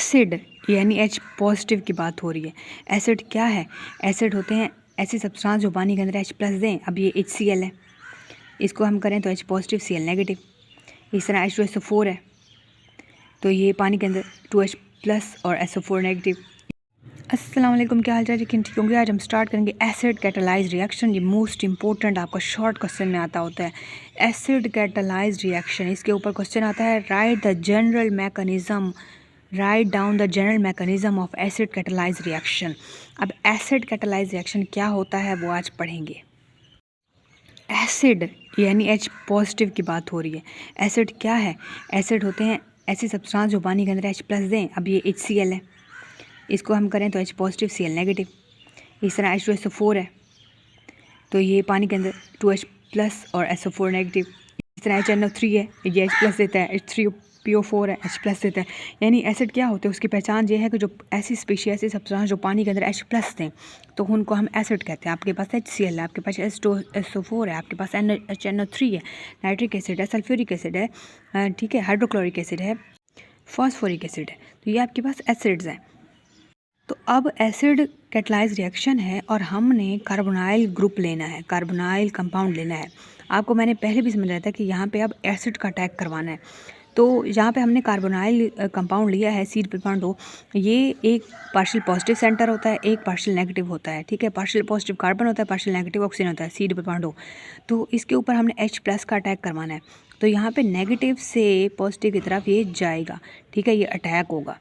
Acid यानी H positive की बात हो रही है। एसिड क्या है? एसिड होते हैं ऐसे सब्सटेंस जो पानी के अंदर H प्लस दें। अब ये HCl है, इसको हम करें तो H पॉजिटिव Cl नेगेटिव। इस तरह H2SO4 है तो ये पानी के अंदर 2H प्लस और SO4 नेगेटिव। अस्सलाम वालेकुम, क्या हाल चाल? यकीन ठीक होंगे। आज हम स्टार्ट करेंगे एसिड कैटालाइज रिएक्शन। ये मोस्ट इंपॉर्टेंट आपका शॉर्ट क्वेश्चन में आता होता है। एसिड कैटालाइज रिएक्शन, इसके ऊपर क्वेश्चन आता है right the general mechanism, write down the general mechanism of acid catalyse reaction. अब एसिड कैटालाइज रिएक्शन क्या होता है वो आज पढ़ेंगे। एसिड यानी H पॉजिटिव की बात हो रही है। एसिड क्या है? एसिड होते हैं ऐसे सब्सटेंस जो पानी के अंदर H प्लस दें। अब ये HCl है, इसको हम करें तो H पॉजिटिव Cl नेगेटिव। इस तरह H2SO4 है तो ये पानी के अंदर 2H प्लस और SO4 नेगेटिव। इस तरह HNO3 है, ये H प्लस देता है, H3PO4 है, H प्लस देता है। यानी एसिड क्या होते हैं, उसकी पहचान ये है कि जो ऐसी स्पीशी ऐसी सब्सटेंस जो पानी के अंदर H प्लस दें तो उनको हम एसिड कहते हैं। आपके पास HCl है, आपके पास H2SO4 है, आपके पास HNO3 है, नाइट्रिक एसिड है, सल्फ्यूरिक एसिड है, ठीक है, हाइड्रोक्लोरिक एसिड है, फॉस्फोरिक एसिड है। तो ये आपके पास एसिड्स हैं। तो अब एसिड कैटालाइज रिएक्शन है और हमने कार्बोनाइल ग्रुप लेना है, कार्बोनाइल कंपाउंड लेना है। आपको मैंने पहले भी समझाया था कि यहाँ पे अब एसिड का अटैक करवाना है। तो यहाँ पे हमने कार्बोनाइल कंपाउंड लिया है C2H2। ये एक पार्शियल पॉजिटिव सेंटर होता है, एक पार्शियल नेगेटिव होता है, ठीक है। पार्शियल पॉजिटिव कार्बन होता है, पार्शियल नेगेटिव ऑक्सीजन होता है, C2H2। तो इसके ऊपर हमने H प्लस का अटैक करवाना है। तो यहाँ पर नेगेटिव से पॉजिटिव की तरफ ये जाएगा, ठीक है, ये अटैक होगा।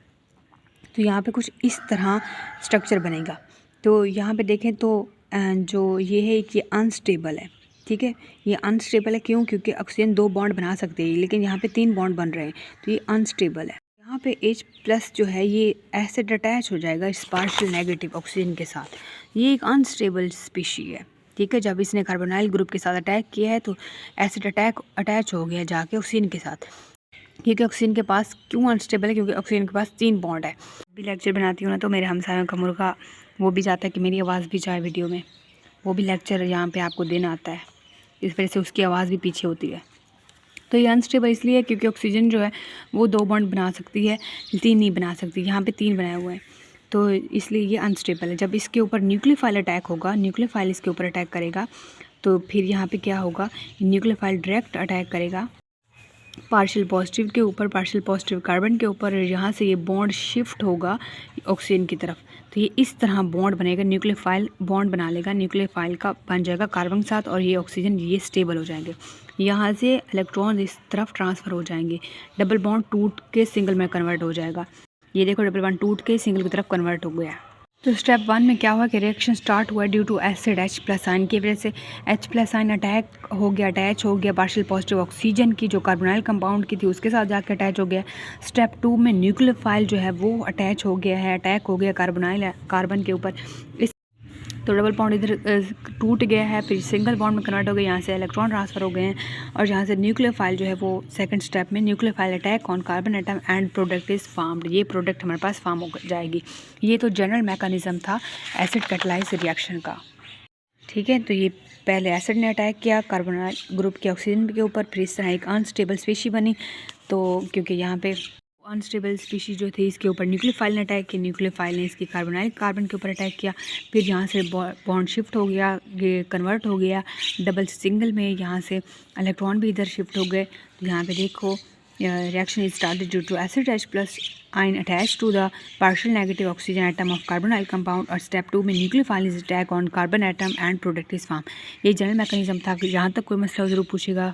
तो यहाँ पे कुछ इस तरह स्ट्रक्चर बनेगा। तो यहाँ पे देखें तो जो ये है कि अनस्टेबल है, ठीक है। ये अनस्टेबल है क्यों? क्योंकि ऑक्सीजन 2 बॉन्ड बना सकते हैं लेकिन यहाँ पे 3 बॉन्ड बन रहे हैं, तो ये अनस्टेबल है। यहाँ पे H प्लस जो है ये एसिड अटैच हो जाएगा इस पार्शियल नेगेटिव ऑक्सीजन के साथ। ये एक अनस्टेबल स्पीशी है, ठीक है। जब इसने कार्बोनाइल ग्रुप के साथ अटैक किया है तो एसिड अटैच हो गया जाके ऑक्सीजन के साथ। क्योंकि ऑक्सीजन के पास क्यों अनस्टेबल है? क्योंकि ऑक्सीजन के पास 3 बॉन्ड है। भी लेक्चर बनाती हूँ ना तो मेरे हमसायों का मुर्गा वो भी जाता है कि मेरी आवाज़ भी जाए वीडियो में, वो भी लेक्चर यहाँ पे आपको देना आता है, इस वजह से उसकी आवाज़ भी पीछे होती है। तो ये अनस्टेबल इसलिए है क्योंकि ऑक्सीजन जो है वो 2 बॉन्ड बना सकती है, 3 नहीं बना सकती। यहाँ पे 3 बनाए हुए हैं तो इसलिए ये अनस्टेबल है। जब इसके ऊपर न्यूक्लियोफाइल अटैक होगा, न्यूक्लियोफाइल इसके ऊपर अटैक करेगा तो फिर यहाँ पे क्या होगा, न्यूक्लियोफाइल डायरेक्ट अटैक करेगा पार्शियल पॉजिटिव के ऊपर, पार्शियल पॉजिटिव कार्बन के ऊपर। यहाँ से ये बॉन्ड शिफ्ट होगा ऑक्सीजन की तरफ। तो ये इस तरह बॉन्ड बनेगा, न्यूक्लियोफाइल बॉन्ड बना लेगा, न्यूक्लियोफाइल का बन जाएगा कार्बन के साथ और ये ऑक्सीजन ये स्टेबल हो जाएंगे। यहाँ से इलेक्ट्रॉन इस तरफ ट्रांसफ़र हो जाएंगे, डबल बॉन्ड टूट के सिंगल में कन्वर्ट हो जाएगा। ये देखो डबल बॉन्ड टूट के सिंगल की तरफ कन्वर्ट हो गया। तो स्टेप 1 में क्या हुआ कि रिएक्शन स्टार्ट हुआ due to acid H plus ion की वजह से। H प्लस आयन अटैक हो गया, अटैच हो गया पार्शियल पॉजिटिव ऑक्सीजन की जो कार्बोनाइल कंपाउंड की थी उसके साथ जाकर अटैच हो गया। स्टेप 2 में न्यूक्लियोफाइल जो है वो अटैच हो गया है, अटैक हो गया कार्बोनाइल कार्बन के ऊपर। इस तो डबल बॉन्ड इधर टूट गया है, फिर सिंगल बॉन्ड में कन्वर्ट हो गया, यहाँ से इलेक्ट्रॉन ट्रांसफ़र हो गए हैं और यहाँ से न्यूक्लियोफाइल जो है वो सेकंड स्टेप में nucleophile attack on carbon atom and product is farmed. ये प्रोडक्ट हमारे पास फार्म हो जाएगी। ये तो जनरल मैकेनिज्म था एसिड कैटालाइज रिएक्शन का, ठीक है। तो ये पहले एसिड ने अटैक किया कार्बोनाइल ग्रुप के ऑक्सीजन के ऊपर, फिर इस तरह एक अनस्टेबल स्पीशी बनी। तो क्योंकि यहाँ पे अनस्टेबल स्पीशीज जो थी इसके ऊपर न्यूक्लियोफाइल ने अटैक किया, न्यूक्लियोफाइल ने इसकी कार्बोनाइल कार्बन के ऊपर अटैक किया, फिर यहाँ से बॉन्ड शिफ्ट हो गया, ये कन्वर्ट हो गया डबल सिंगल में, यहाँ से इलेक्ट्रॉन भी इधर शिफ्ट हो गए। तो यहाँ पे देखो reaction is started due to acid H plus ion attach to the partial negative oxygen atom of carbonyl compound. और स्टेप 2 में nucleophile is attack on carbon atom and product is form. ये general mechanism था। यहाँ तक कोई मसला ज़रूर पूछेगा,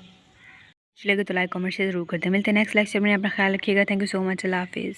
चलेगा तो लाइक कमेंट शेयर ज़रूर करते हैं। मिलते हैं नेक्स्ट लेक्चर में, अपना ख्याल रखिएगा। थैंक यू सो मच, अल्लाह हाफिज़।